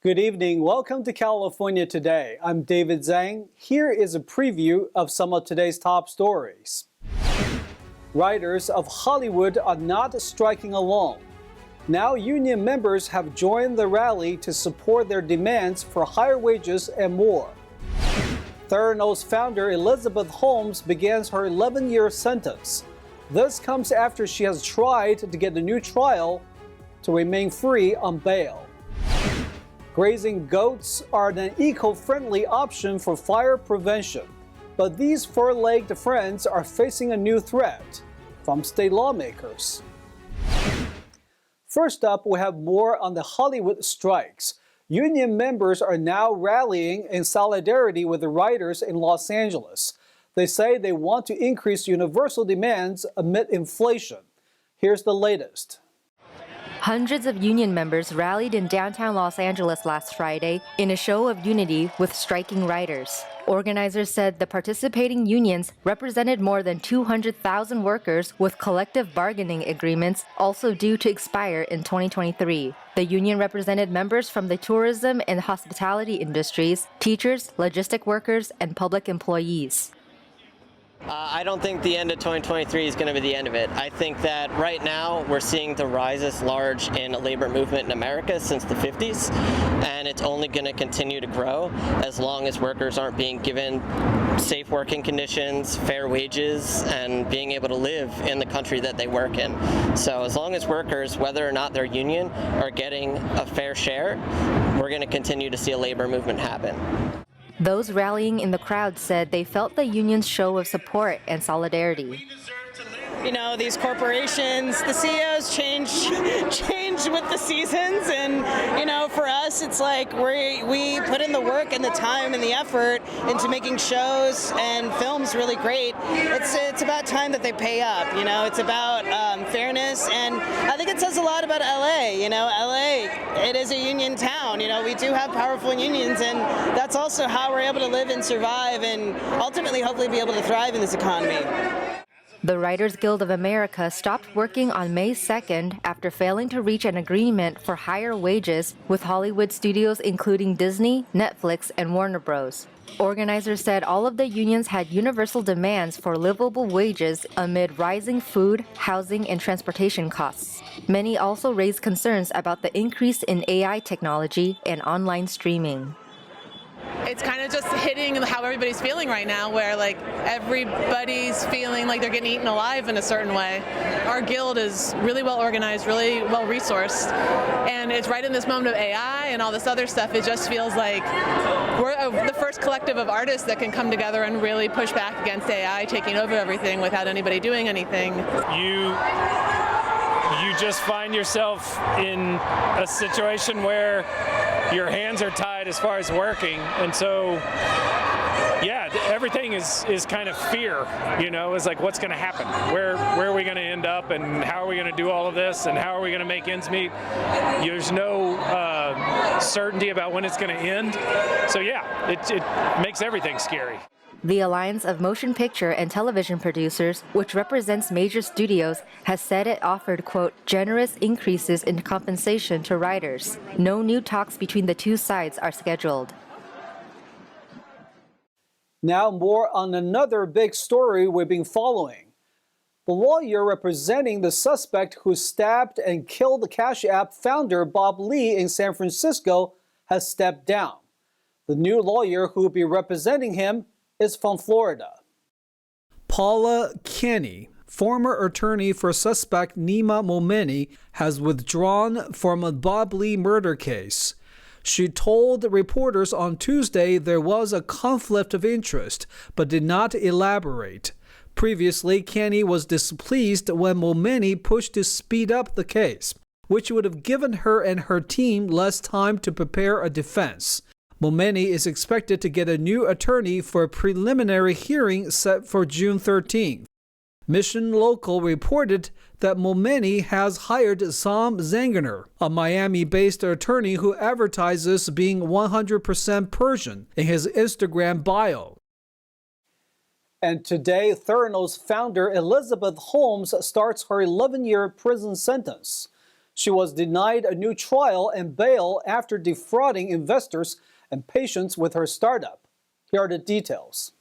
Good evening. Welcome to California Today. I'm David Zhang. Here is a preview of some of today's top stories. Writers of Hollywood are not striking alone. Now union members have joined the rally to support their demands for higher wages and more. Theranos founder Elizabeth Holmes begins her 11-year sentence. This comes after she has tried to get a new trial to remain free on bail. Grazing goats are an eco-friendly option for fire prevention, but these four-legged friends are facing a new threat from state lawmakers. First up, we have more on the Hollywood strikes. Union members are now rallying in solidarity with the writers in Los Angeles. They say they want to increase universal demands amid inflation. Here's the latest. Hundreds of union members rallied in downtown Los Angeles last Friday in a show of unity with striking writers. Organizers said the participating unions represented more than 200,000 workers with collective bargaining agreements also due to expire in 2023. The union represented members from the tourism and hospitality industries, teachers, logistic workers, and public employees. I don't think the end of 2023 is going to be the end of it. I think that right now we're seeing the rise as large in a labor movement in America since the 50s, and it's only going to continue to grow as long as workers aren't being given safe working conditions, fair wages, and being able to live in the country that they work in. So as long as workers, whether or not they're union, are getting a fair share, we're going to continue to see a labor movement happen. Those rallying in the crowd said they felt the union's show of support and solidarity. You know, these corporations, the CEOs change with the seasons, and you know, for us, it's like we put in the work and the time and the effort into making shows and films really great. It's about time that they pay up. You know, it's about fairness, and I think it says a lot about LA. You know, LA, it is a union town. You know, we do have powerful unions, and that's also how we're able to live and survive, and ultimately, hopefully, be able to thrive in this economy. The Writers Guild of America stopped working on May 2nd after failing to reach an agreement for higher wages with Hollywood studios including Disney, Netflix, and Warner Bros. Organizers said all of the unions had universal demands for livable wages amid rising food, housing, and transportation costs. Many also raised concerns about the increase in AI technology and online streaming. It's kind of just hitting how everybody's feeling right now, where like everybody's feeling like they're getting eaten alive in a certain way. Our guild is really well organized, really well resourced, and it's right in this moment of AI and all this other stuff. It just feels like we're the first collective of artists that can come together and really push back against AI taking over everything without anybody doing anything. You just find yourself in a situation where your hands are tied as far as working, and so yeah, everything is kind of fear, you know. It's like, what's going to happen? Where are we going to end up, and how are we going to do all of this, and how are we going to make ends meet? There's no certainty about when it's going to end, so yeah, it makes everything scary. The Alliance of Motion Picture and Television Producers, which represents major studios, has said it offered, quote, generous increases in compensation to writers. No new talks between the two sides are scheduled. Now more on another big story we've been following. The lawyer representing the suspect who stabbed and killed the Cash App founder Bob Lee in San Francisco has stepped down. The new lawyer who will be representing him is from Florida. Paula Kenny, former attorney for suspect Nima Momeni, has withdrawn from a Bob Lee murder case. She told reporters on Tuesday there was a conflict of interest, but did not elaborate. Previously, Kenny was displeased when Momeni pushed to speed up the case, which would have given her and her team less time to prepare a defense. Momeni is expected to get a new attorney for a preliminary hearing set for June 13th. Mission Local reported that Momeni has hired Sam Zangener, a Miami-based attorney who advertises being 100% Persian in his Instagram bio. And today, Theranos founder Elizabeth Holmes starts her 11-year prison sentence. She was denied a new trial and bail after defrauding investors and patients with her startup. Here are the details.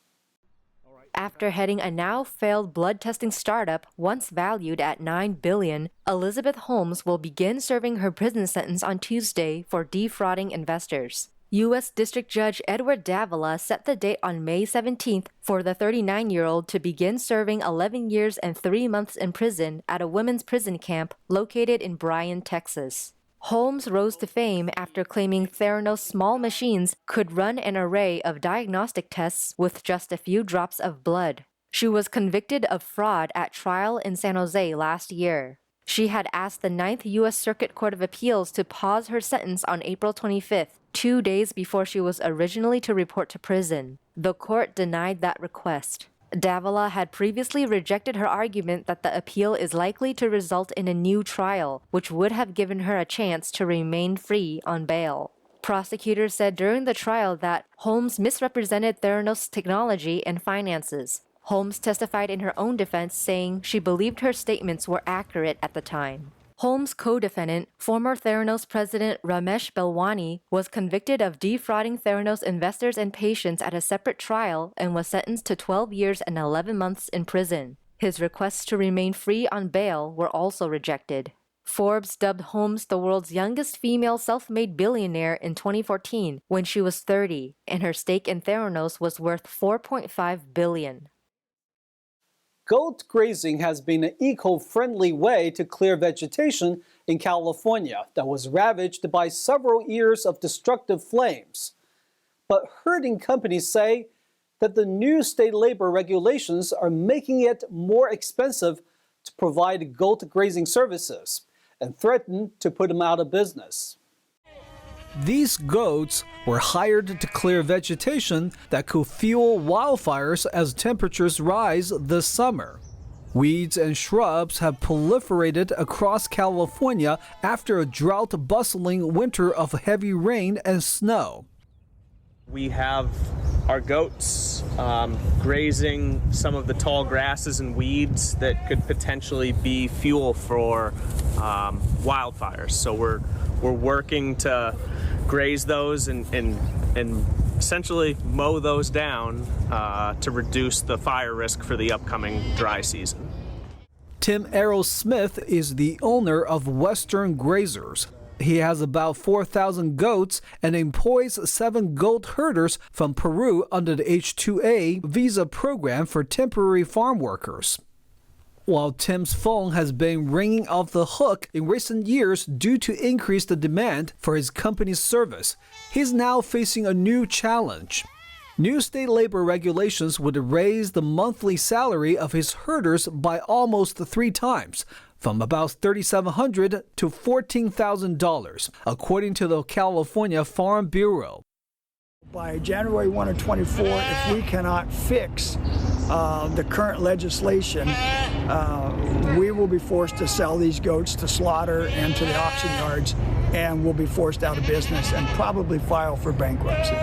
After heading a now-failed blood testing startup once valued at $9 billion, Elizabeth Holmes will begin serving her prison sentence on Tuesday for defrauding investors. U.S. District Judge Edward Davila set the date on May 17th for the 39-year-old to begin serving 11 years and 3 months in prison at a women's prison camp located in Bryan, Texas. Holmes rose to fame after claiming Theranos small machines could run an array of diagnostic tests with just a few drops of blood. She was convicted of fraud at trial in San Jose last year. She had asked the 9th U.S. Circuit Court of Appeals to pause her sentence on April 25th, 2 days before she was originally to report to prison. The court denied that request. Davila had previously rejected her argument that the appeal is likely to result in a new trial, which would have given her a chance to remain free on bail. Prosecutors said during the trial that Holmes misrepresented Theranos' technology and finances. Holmes testified in her own defense, saying she believed her statements were accurate at the time. Holmes' co-defendant, former Theranos president Ramesh Belwani, was convicted of defrauding Theranos investors and patients at a separate trial and was sentenced to 12 years and 11 months in prison. His requests to remain free on bail were also rejected. Forbes dubbed Holmes the world's youngest female self-made billionaire in 2014 when she was 30, and her stake in Theranos was worth $4.5 billion. Goat grazing has been an eco-friendly way to clear vegetation in California that was ravaged by several years of destructive flames. But herding companies say that the new state labor regulations are making it more expensive to provide goat grazing services and threaten to put them out of business. These goats were hired to clear vegetation that could fuel wildfires as temperatures rise this summer. Weeds and shrubs have proliferated across California after a drought-bustling winter of heavy rain and snow. We have our goats grazing some of the tall grasses and weeds that could potentially be fuel for wildfires. So we're working to graze those and essentially mow those down to reduce the fire risk for the upcoming dry season. Tim Errol Smith is the owner of Western Grazers. He has about 4,000 goats and employs 7 goat herders from Peru under the H-2A visa program for temporary farm workers. While Tim's phone has been ringing off the hook in recent years due to increased demand for his company's service, he's now facing a new challenge. New state labor regulations would raise the monthly salary of his herders by almost 3 times, from about $3,700 to $14,000, according to the California Farm Bureau. By January 1 of 24, if we cannot fix the current legislation, we will be forced to sell these goats to slaughter and to the auction yards, and we'll be forced out of business and probably file for bankruptcy.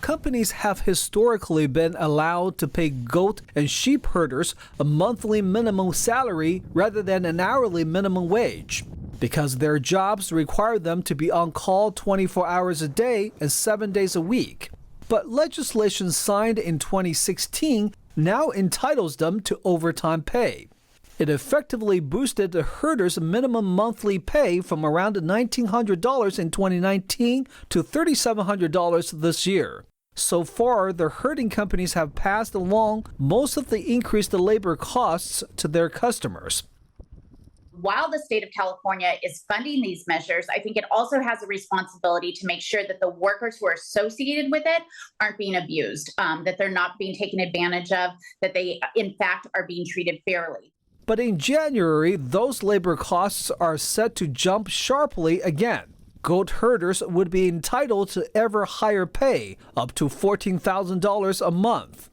Companies have historically been allowed to pay goat and sheep herders a monthly minimum salary rather than an hourly minimum wage, because their jobs require them to be on call 24 hours a day and 7 days a week. But legislation signed in 2016 now entitles them to overtime pay. It effectively boosted the herders' minimum monthly pay from around $1,900 in 2019 to $3,700 this year. So far, the herding companies have passed along most of the increased labor costs to their customers. While the state of California is funding these measures, I think it also has a responsibility to make sure that the workers who are associated with it aren't being abused, that they're not being taken advantage of, that they, in fact, are being treated fairly. But in January, those labor costs are set to jump sharply again. Goat herders would be entitled to ever higher pay, up to $14,000 a month.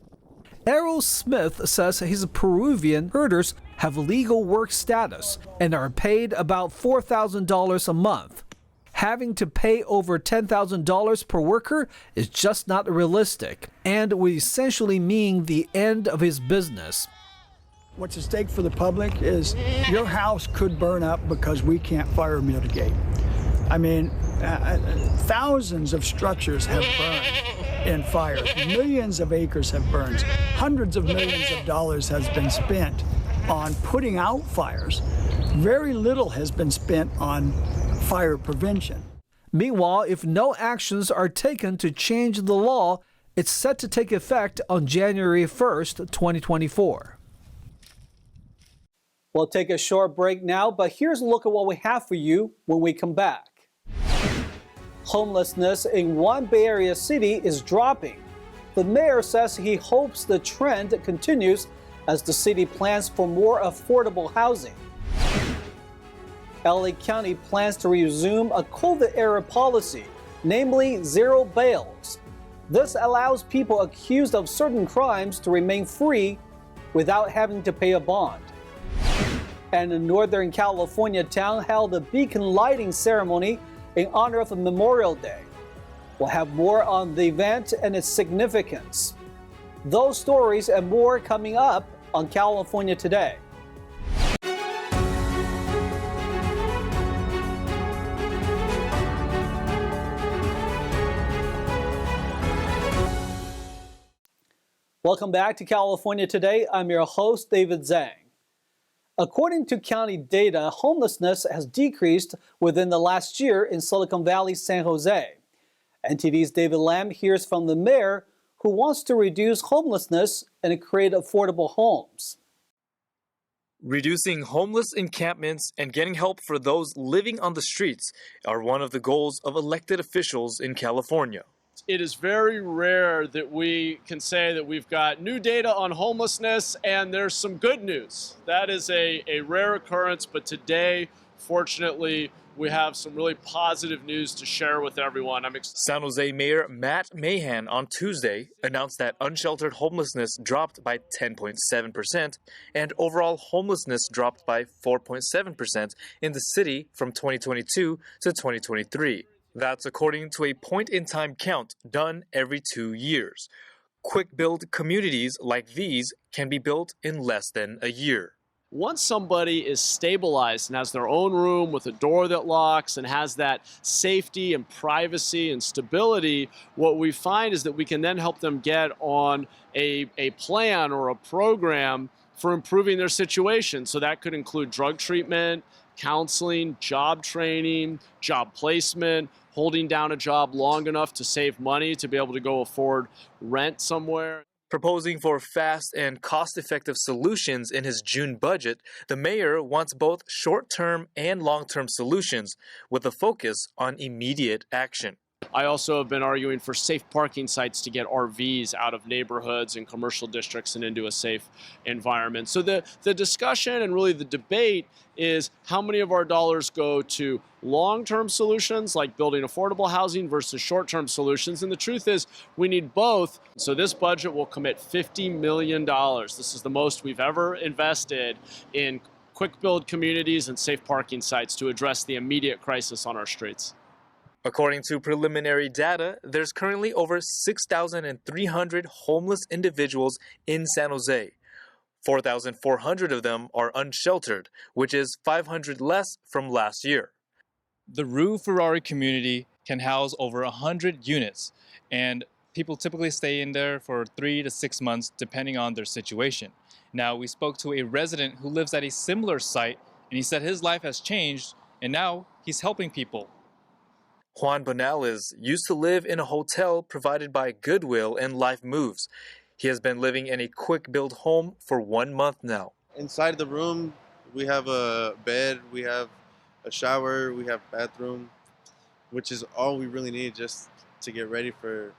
Errol Smith says his Peruvian herders have legal work status and are paid about $4,000 a month. Having to pay over $10,000 per worker is just not realistic and would essentially mean the end of his business. What's at stake for the public is your house could burn up because we can't fire mitigate. I mean, thousands of structures have burned in fires. Millions of acres have burned. Hundreds of millions of dollars has been spent on putting out fires. Very little has been spent on fire prevention. Meanwhile, if no actions are taken to change the law, it's set to take effect on January 1st, 2024. We'll take a short break now, but here's a look at what we have for you when we come back. Homelessness in one Bay Area city is dropping. The mayor says he hopes the trend continues as the city plans for more affordable housing. LA County plans to resume a COVID-era policy, namely zero bails. This allows people accused of certain crimes to remain free without having to pay a bond. And a Northern California town held a beacon lighting ceremony in honor of Memorial Day. We'll have more on the event and its significance. Those stories and more coming up on California Today. Welcome back to California Today. I'm your host, David Zhang. According to county data, homelessness has decreased within the last year in Silicon Valley, San Jose. NTD's David Lam hears from the mayor who wants to reduce homelessness and create affordable homes. Reducing homeless encampments and getting help for those living on the streets are one of the goals of elected officials in California. It is very rare that we can say that we've got new data on homelessness and there's some good news. That is a rare occurrence, but today, fortunately, we have some really positive news to share with everyone. I'm excited. San Jose Mayor Matt Mahan on Tuesday announced that unsheltered homelessness dropped by 10.7% and overall homelessness dropped by 4.7% in the city from 2022 to 2023. That's according to a point-in-time count done every 2 years. Quick-build communities like these can be built in less than a year. Once somebody is stabilized and has their own room with a door that locks and has that safety and privacy and stability, what we find is that we can then help them get on a plan or a program for improving their situation. So that could include drug treatment, counseling, job training, job placement, holding down a job long enough to save money to be able to go afford rent somewhere. Proposing for fast and cost-effective solutions in his June budget, the mayor wants both short-term and long-term solutions with a focus on immediate action. I also have been arguing for safe parking sites to get RVs out of neighborhoods and commercial districts and into a safe environment. So the discussion and really the debate is how many of our dollars go to long-term solutions like building affordable housing versus short-term solutions. And the truth is we need both. So this budget will commit $50 million. This is the most we've ever invested in quick build communities and safe parking sites to address the immediate crisis on our streets. According to preliminary data, there's currently over 6,300 homeless individuals in San Jose. 4,400 of them are unsheltered, which is 500 less from last year. The Rue Ferrari community can house over 100 units, and people typically stay in there for 3 to 6 months depending on their situation. Now, we spoke to a resident who lives at a similar site, and he said his life has changed, and now he's helping people. Juan Bonales used to live in a hotel provided by Goodwill and Life Moves. He has been living in a quick-built home for 1 month now. Inside the room, we have a bed, we have a shower, we have bathroom, which is all we really need just to get ready for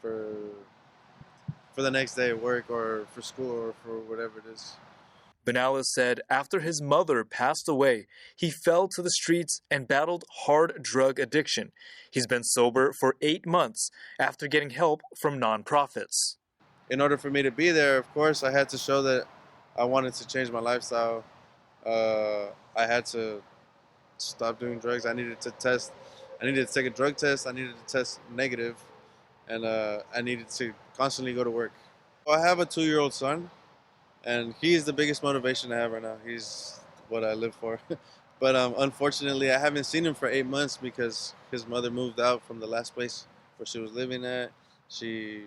the next day at work or for school or for whatever it is. Bonales said after his mother passed away, he fell to the streets and battled hard drug addiction. He's been sober for 8 months after getting help from nonprofits. In order for me to be there, of course, I had to show that I wanted to change my lifestyle. I had to stop doing drugs. I needed to test. I needed to take a drug test. I needed to test negative, and I needed to constantly go to work. I have a 2-year-old son. and he's the biggest motivation I have right now. He's what I live for. But unfortunately, I haven't seen him for 8 months because his mother moved out from the last place where she was living at. She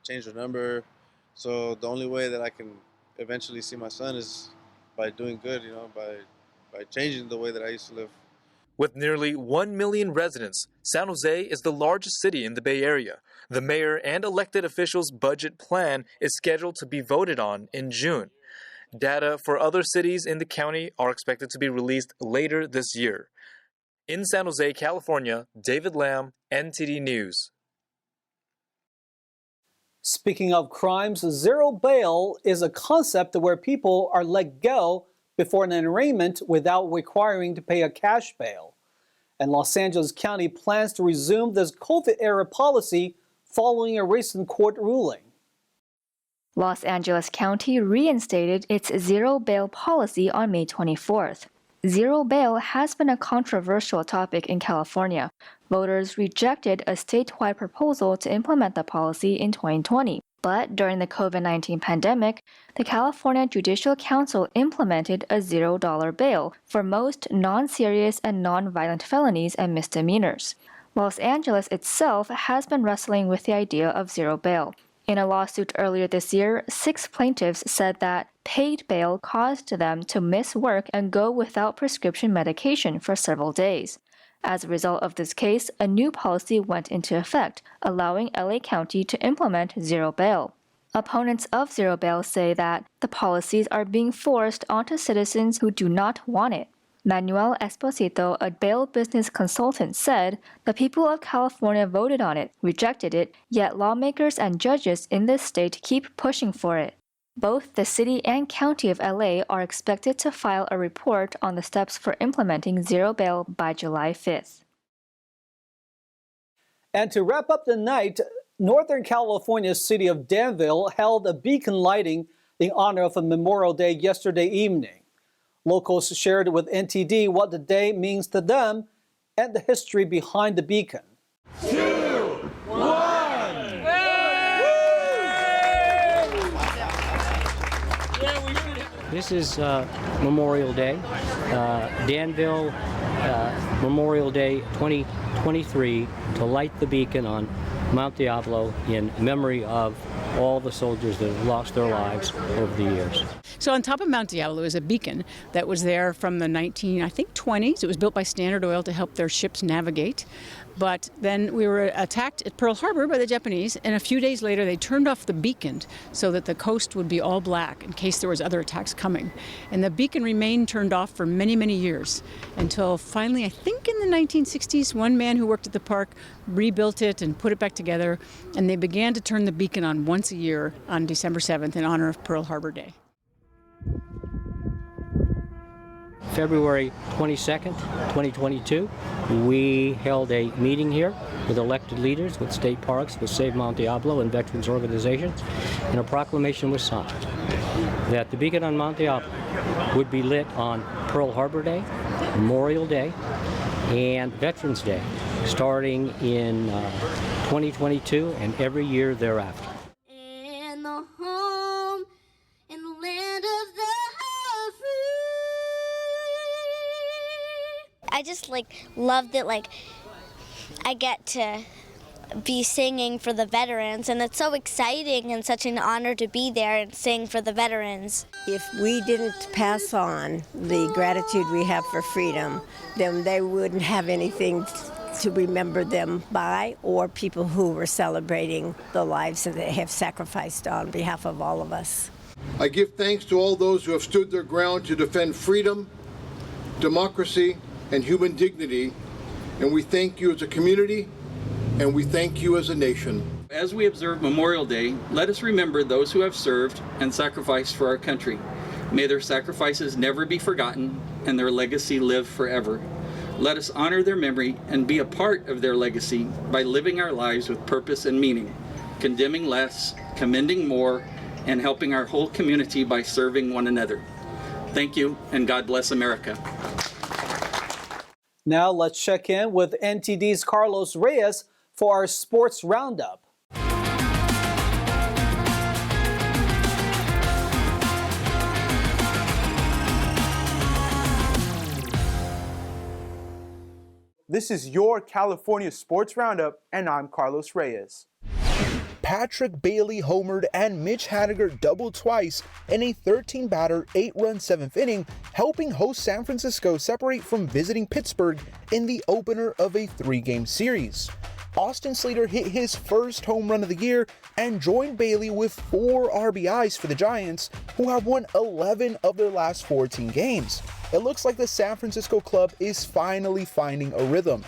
changed her number. So the only way that I can eventually see my son is by doing good, you know, by changing the way that I used to live. With nearly 1 million residents, San Jose is the largest city in the Bay Area. The mayor and elected officials' budget plan is scheduled to be voted on in June. Data for other cities in the county are expected to be released later this year. In San Jose, California, David Lamb, NTD News. Speaking of crimes, zero bail is a concept where people are let go before an arraignment without requiring to pay a cash bail. And Los Angeles County plans to resume this COVID-era policy following a recent court ruling. Los Angeles County reinstated its zero bail policy on May 24th. Zero bail has been a controversial topic in California. Voters rejected a statewide proposal to implement the policy in 2020. But during the COVID-19 pandemic, the California Judicial Council implemented a $0 bail for most non-serious and non-violent felonies and misdemeanors. Los Angeles itself has been wrestling with the idea of zero bail. In a lawsuit earlier this year, 6 plaintiffs said that paid bail caused them to miss work and go without prescription medication for several days. As a result of this case, a new policy went into effect, allowing LA County to implement zero bail. Opponents of zero bail say that the policies are being forced onto citizens who do not want it. Manuel Esposito, a bail business consultant, said the people of California voted on it, rejected it, yet lawmakers and judges in this state keep pushing for it. Both the city and county of LA are expected to file a report on the steps for implementing zero bail by July 5th. And to wrap up the night, Northern California's city of Danville held a beacon lighting in honor of a Memorial Day yesterday evening. Locals shared with NTD what the day means to them and the history behind the beacon. 2, 1! This is Memorial Day, Danville Memorial Day 2023, to light the beacon on Mount Diablo in memory of all the soldiers that have lost their lives over the years. So on top of Mount Diablo is a beacon that was there from the 20s. It was built by Standard Oil to help their ships navigate. But then we were attacked at Pearl Harbor by the Japanese, and a few days later they turned off the beacon so that the coast would be all black in case there was other attacks coming. And the beacon remained turned off for many, many years until finally, I think in the 1960s, one man who worked at the park rebuilt it and put it back together, and they began to turn the beacon on once a year on December 7th in honor of Pearl Harbor Day. February 22nd, 2022, we held a meeting here with elected leaders, with state parks, with Save Mount Diablo and veterans organizations, and a proclamation was signed that the beacon on Mount Diablo would be lit on Pearl Harbor Day, Memorial Day, and Veterans Day, starting in 2022 and every year thereafter. In the home, in the land of the I just love that I get to be singing for the veterans, and it's so exciting and such an honor to be there and sing for the veterans. If we didn't pass on the gratitude we have for freedom, then they wouldn't have anything to remember them by, or people who were celebrating the lives that they have sacrificed on behalf of all of us. I give thanks to all those who have stood their ground to defend freedom, democracy, and human dignity, and we thank you as a community, and we thank you as a nation. As we observe Memorial Day, let us remember those who have served and sacrificed for our country. May their sacrifices never be forgotten and their legacy live forever. Let us honor their memory and be a part of their legacy by living our lives with purpose and meaning, condemning less, commending more, and helping our whole community by serving one another. Thank you, and God bless America. Now let's check in with NTD's Carlos Reyes for our sports roundup. This is your California Sports Roundup, and I'm Carlos Reyes. Patrick Bailey homered and Mitch Haniger doubled twice in a 13-batter, 8-run 7th inning, helping host San Francisco separate from visiting Pittsburgh in the opener of a 3-game series. Austin Slater hit his first home run of the year and joined Bailey with 4 RBIs for the Giants, who have won 11 of their last 14 games. It looks like the San Francisco club is finally finding a rhythm.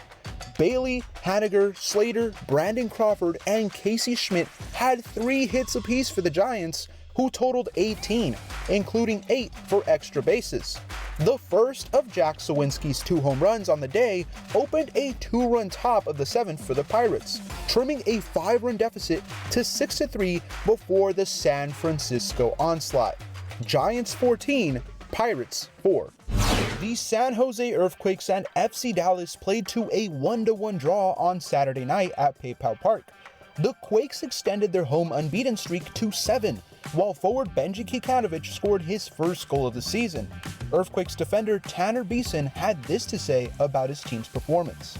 Bailey, Haniger, Slater, Brandon Crawford, and Casey Schmidt had 3 hits apiece for the Giants, who totaled 18, including 8 for extra bases. The first of Jack Sawinski's 2 home runs on the day opened a 2-run top of the 7th for the Pirates, trimming a 5-run deficit to 6-3 before the San Francisco onslaught. Giants 14, Pirates 4. The San Jose Earthquakes and FC Dallas played to a 1-1 draw on Saturday night at PayPal Park. The Quakes extended their home unbeaten streak to 7, while forward Benji Kikanovic scored his first goal of the season. Earthquakes defender Tanner Beeson had this to say about his team's performance.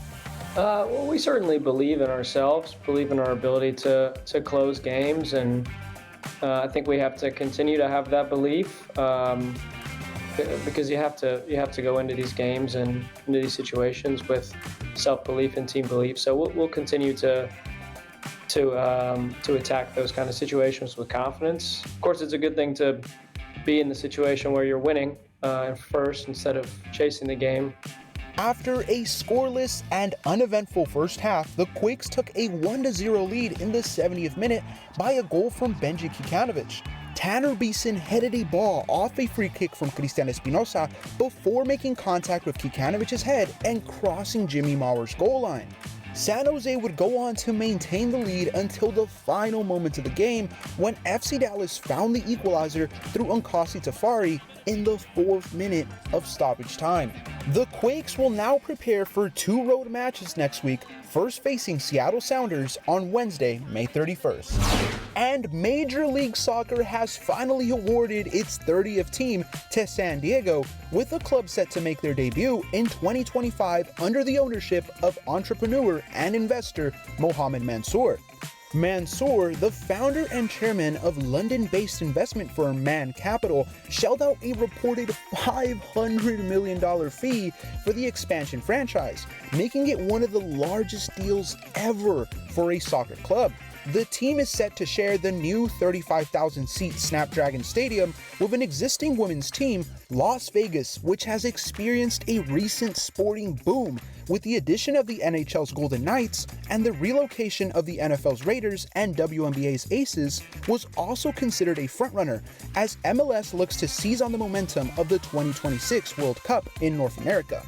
Well, we certainly believe in ourselves, believe in our ability to close games, and I think we have to continue to have that belief. Because you have to go into these games and into these situations with self-belief and team belief. So we'll continue to attack those kind of situations with confidence. Of course, it's a good thing to be in the situation where you're winning first instead of chasing the game. After a scoreless and uneventful first half, the Quakes took a 1-0 lead in the 70th minute by a goal from Benji Kikanovic. Tanner Beeson headed a ball off a free kick from Cristian Espinosa before making contact with Kikanovic's head and crossing Jimmy Mauer's goal line. San Jose would go on to maintain the lead until the final moments of the game when FC Dallas found the equalizer through Nkasi Tafari in the 4th minute of stoppage time. The Quakes will now prepare for 2 road matches next week, first facing Seattle Sounders on Wednesday, May 31st. And Major League Soccer has finally awarded its 30th team to San Diego, with the club set to make their debut in 2025 under the ownership of entrepreneur and investor Mohamed Mansour. Mansour, the founder and chairman of London-based investment firm Man Capital, shelled out a reported $500 million fee for the expansion franchise, making it one of the largest deals ever for a soccer club. The team is set to share the new 35,000-seat Snapdragon Stadium with an existing women's team, Las Vegas, which has experienced a recent sporting boom with the addition of the NHL's Golden Knights, and the relocation of the NFL's Raiders and WNBA's Aces was also considered a frontrunner as MLS looks to seize on the momentum of the 2026 World Cup in North America.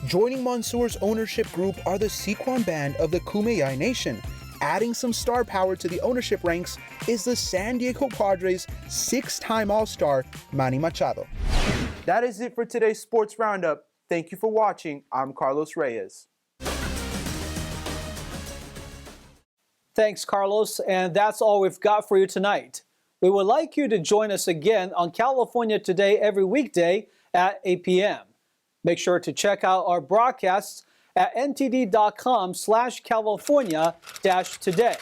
Joining Mansour's ownership group are the Siquan Band of the Kumeyaay Nation. Adding some star power to the ownership ranks is the San Diego Padres' 6-time All-Star, Manny Machado. That is it for today's Sports Roundup. Thank you for watching. I'm Carlos Reyes. Thanks, Carlos, and that's all we've got for you tonight. We would like you to join us again on California Today every weekday at 8 p.m. Make sure to check out our broadcasts at ntd.com/California-today.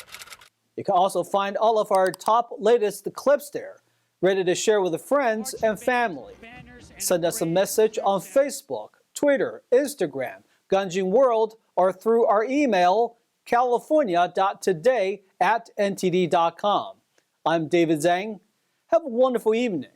You can also find all of our top latest clips there, ready to share with friends and family. Send us a message on Facebook, Twitter, Instagram, Gunjin World, or through our email, california.today@ntd.com. I'm David Zhang. Have a wonderful evening.